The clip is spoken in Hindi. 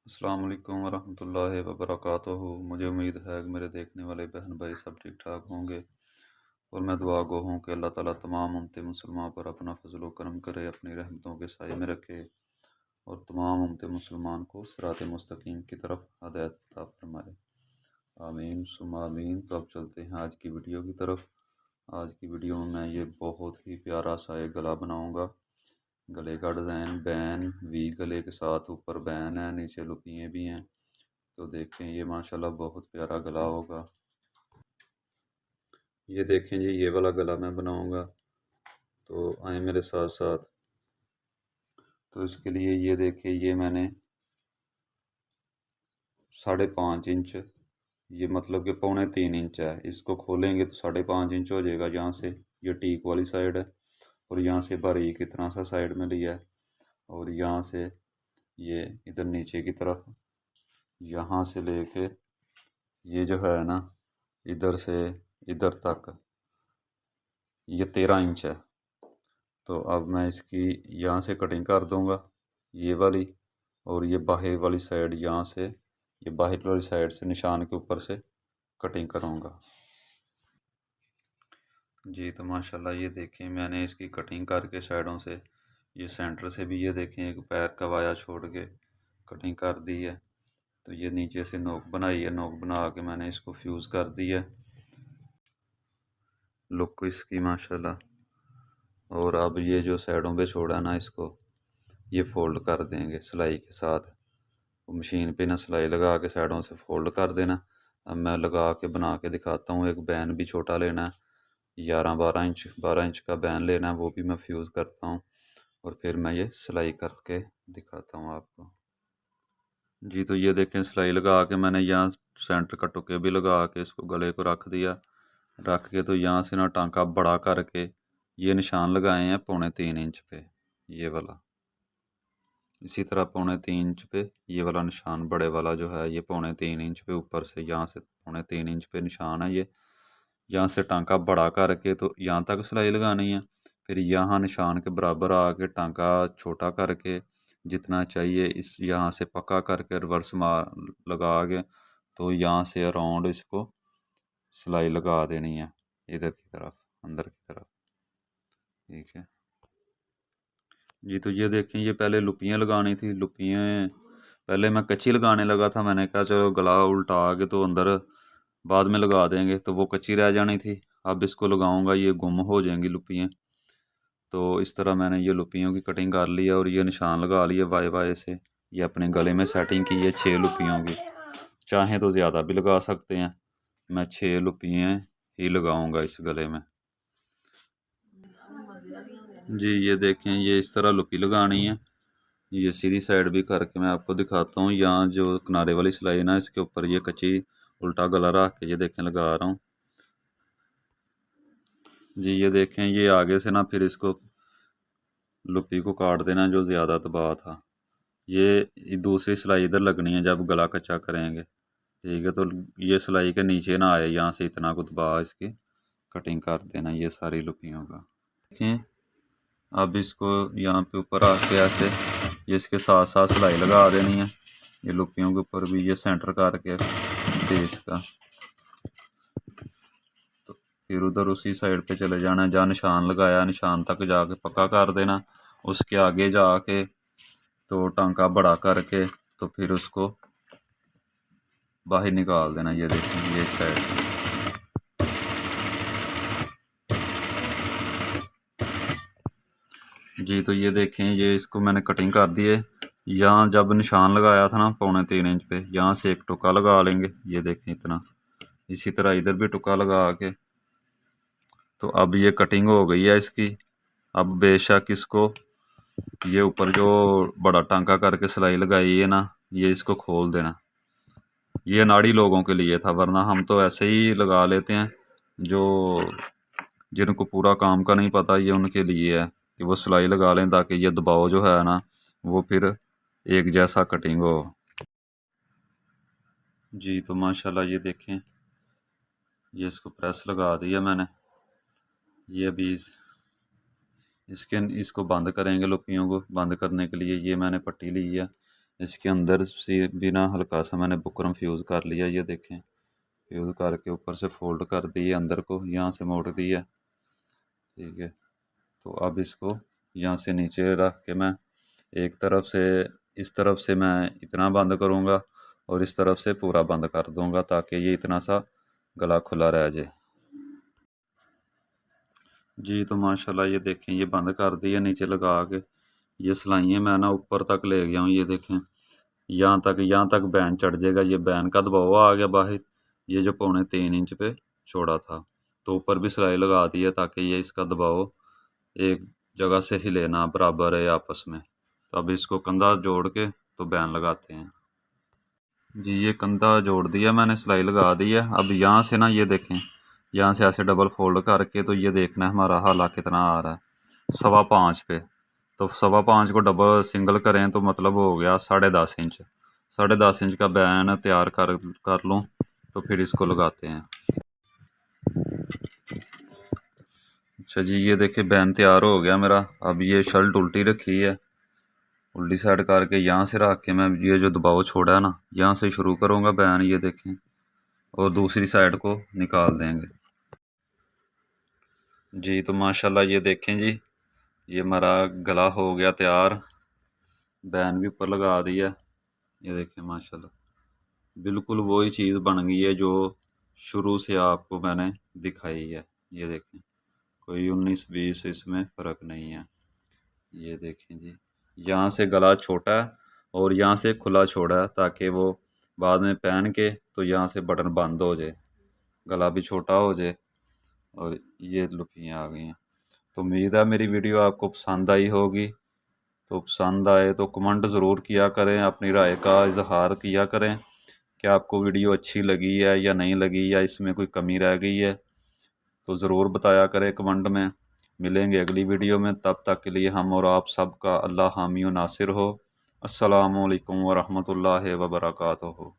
अस्सलाम वालेकुम वरहमतुल्लाहि वबरकातुहू। मुझे उम्मीद है कि मेरे देखने वाले बहन भाई सब ठीक ठाक होंगे और मैं दुआ गो हूँ कि अल्लाह ताला तमाम उम्मत मुसलमान पर अपना फजल व करम करे, अपनी रहमतों के साए में रखे और तमाम उम्मत मुसलमान को सिरात मुस्तकीम की तरफ हदायत अता फरमाए। आमीन सुम्मा आमीन। तो अब चलते हैं आज की वीडियो की तरफ। आज की वीडियो में मैं ये बहुत ही प्यारा सा एक गला बनाऊँगा। गले का डिज़ाइन बैन वी गले के साथ ऊपर बैन है, नीचे लुपियाँ भी हैं। तो देखें ये माशाल्लाह बहुत प्यारा गला होगा। ये देखें जी, ये वाला गला मैं बनाऊंगा, तो आए मेरे साथ साथ। तो इसके लिए ये देखें, ये मैंने 5.5 इंच, ये मतलब कि 3.25 इंच है। इसको खोलेंगे तो 5.5 इंच हो जाएगा। यहाँ से ये टीक वाली साइड है और यहाँ से बारीक इतना सा साइड में लिया है और यहाँ से ये इधर नीचे की तरफ, यहाँ से लेके ये जो है ना, इधर से इधर तक ये 13 इंच है। तो अब मैं इसकी यहाँ से कटिंग कर दूँगा, ये वाली, और ये बाहर वाली साइड, यहाँ से ये बाहर वाली साइड से निशान के ऊपर से कटिंग करूँगा जी। तो माशाल्लाह ये देखें, मैंने इसकी कटिंग करके साइडों से, ये सेंटर से भी ये देखें एक पैर का वाया छोड़ के कटिंग कर दी है। तो ये नीचे से नोक बनाई है, नोक बना के मैंने इसको फ्यूज़ कर दी है, लुक इसकी माशाल्लाह। और अब ये जो साइडों पे छोड़ा ना, इसको ये फ़ोल्ड कर देंगे सिलाई के साथ। मशीन पे ना सिलाई लगा के साइडों से फ़ोल्ड कर देना। अब मैं लगा के बना के दिखाता हूँ। एक बैन भी छोटा लेना है, 12 इंच का बैन लेना है, वो भी मैं फ्यूज़ करता हूँ और फिर मैं ये सिलाई करके दिखाता हूँ आपको जी। तो ये देखें, सिलाई लगा के मैंने यहाँ सेंटर का टुके भी लगा के इसको गले को रख दिया। रख के तो यहाँ से ना टांका बड़ा करके ये निशान लगाए हैं 3.25 इंच पे, ये वाला। इसी तरह 3.25 इंच पे ये वाला निशान बड़े वाला जो है, ये 3.25 इंच पे ऊपर से, यहाँ से 3.25 इंच पे निशान है ये। यहाँ से टांका बड़ा करके तो यहाँ तक सिलाई लगानी है। फिर यहाँ निशान के बराबर आके टांका छोटा करके जितना चाहिए इस यहाँ से पक्का करके रिवर्स मार लगा के, तो यहाँ से अराउंड इसको सिलाई लगा देनी है, इधर की तरफ, अंदर की तरफ। ठीक है जी। तो ये देखें, ये पहले लुपियाँ लगानी थी। लुपियाँ पहले मैं कच्ची लगाने लगा था, मैंने कहा चलो गला उल्टा के तो अंदर बाद में लगा देंगे, तो वो कच्ची रह जानी थी। अब इसको लगाऊंगा, ये गुम हो जाएंगी लुपियाँ। तो इस तरह मैंने ये लुपियों की कटिंग कर ली है और ये निशान लगा लिए वाई वाई से। ये अपने गले में सेटिंग की है 6 लुपियों की। चाहें तो ज़्यादा भी लगा सकते हैं, मैं 6 लुपियाँ ही लगाऊंगा इस गले में जी। ये देखें, ये इस तरह लुपी लगानी है। ये सीधी साइड भी करके मैं आपको दिखाता हूँ। यहाँ जो किनारे वाली सिलाई है ना, इसके ऊपर ये कच्ची उल्टा गला रख के ये देखें लगा रहा हूँ जी। ये देखें, ये आगे से ना फिर इसको लुपी को काट देना जो ज़्यादा दबाव था। ये दूसरी सिलाई इधर लगनी है जब गला कच्चा करेंगे। ठीक है, तो ये सिलाई के नीचे ना आए, यहाँ से इतना को दबा इसकी कटिंग कर देना ये सारी लुपियों का। देखें, अब इसको यहाँ पे ऊपर आके ऐसे ये इसके साथ साथ सिलाई लगा देनी है। ये लुपियों के ऊपर भी ये सेंटर करके बेस का, तो फिर उधर उसी साइड पे चले जाना जहाँ निशान लगाया, निशान तक जाके पक्का कर देना। उसके आगे जाके तो टांका बड़ा करके तो फिर उसको बाहर निकाल देना। ये देखें, ये साइड जी। तो ये देखें, ये इसको मैंने कटिंग कर दी है। यहाँ जब निशान लगाया था ना 3.25 इंच पे, यहाँ से एक टुका लगा लेंगे। ये देखें इतना, इसी तरह इधर भी टुका लगा के, तो अब ये कटिंग हो गई है इसकी। अब बेशक इसको ये ऊपर जो बड़ा टांका करके सिलाई लगाई है ना, ये इसको खोल देना। ये नाड़ी लोगों के लिए था, वरना हम तो ऐसे ही लगा लेते हैं। जो जिनको पूरा काम का नहीं पता, ये उनके लिए है कि वो सिलाई लगा लें ताकि ये दबाव जो है ना वो फिर एक जैसा कटिंग हो जी। तो माशाल्लाह ये देखें, ये इसको प्रेस लगा दिया मैंने। ये अभी इसको बंद करेंगे। लुपियों को बंद करने के लिए ये मैंने पट्टी ली है, इसके अंदर से भी ना हल्का सा मैंने बुकरम फ्यूज़ कर लिया, ये देखें, फ्यूज़ करके ऊपर से फोल्ड कर दिए, अंदर को यहाँ से मोड़ दिया। ठीक है, तो अब इसको यहाँ से नीचे रख के मैं एक तरफ से, इस तरफ से मैं इतना बंद करूँगा और इस तरफ से पूरा बंद कर दूँगा ताकि ये इतना सा गला खुला रह जाए। जी तो माशाल्लाह ये देखें, ये बंद कर दिया नीचे लगा के। ये सिलाइयाँ मैं ना ऊपर तक ले गया हूँ, ये देखें, यहाँ तक बैन चढ़ जाएगा। ये बैन का दबाव आ गया बाहर, ये जो 3.25 इंच पे चौड़ा था, तो ऊपर भी सिलाई लगा दी है ताकि ये इसका दबाव एक जगह से हिले ना, बराबर है आपस में। तो अब इसको कंधा जोड़ के तो बैन लगाते हैं। जी ये कंधा जोड़ दिया मैंने, सिलाई लगा दी है। अब यहाँ से ना ये देखें, यहाँ से ऐसे डबल फोल्ड करके तो ये देखना है हमारा हाला कितना आ रहा है, 5.25 पे। तो 5.25 को डबल सिंगल करें तो मतलब हो गया 10.5 इंच। 10.5 इंच का बैन तैयार कर लूँ तो फिर इसको लगाते हैं। अच्छा जी ये देखिए बैन तैयार हो गया मेरा। अब ये शर्ट उल्टी रखी है, उल्टी साइड करके यहाँ से रख के मैं ये जो दबाव छोड़ा है ना, यहाँ से शुरू करूँगा बैन, ये देखें, और दूसरी साइड को निकाल देंगे। जी तो माशाल्लाह ये देखें जी, ये हमारा गला हो गया तैयार, बैन भी ऊपर लगा दिया। ये देखें माशाल्लाह बिल्कुल वही चीज़ बन गई है जो शुरू से आपको मैंने दिखाई है। ये देखें, कोई 19-20 इसमें फ़र्क नहीं है। ये देखें जी, यहाँ से गला छोटा है और यहाँ से खुला छोड़ा है ताकि वो बाद में पहन के तो यहाँ से बटन बंद हो जाए, गला भी छोटा हो जाए। और ये लुपियाँ आ गई हैं। तो उम्मीद है मेरी वीडियो आपको पसंद आई होगी। तो पसंद आए तो कमेंट ज़रूर किया करें, अपनी राय का इजहार किया करें कि आपको वीडियो अच्छी लगी है या नहीं लगी, या इसमें कोई कमी रह गई है, तो ज़रूर बताया करें कमेंट में। मिलेंगे अगली वीडियो में, तब तक के लिए हम और आप सबका अल्लाह हामी व नासिर हो। अस्सलामु अलैकुम व रहमतुल्लाहि व बरकातुहू।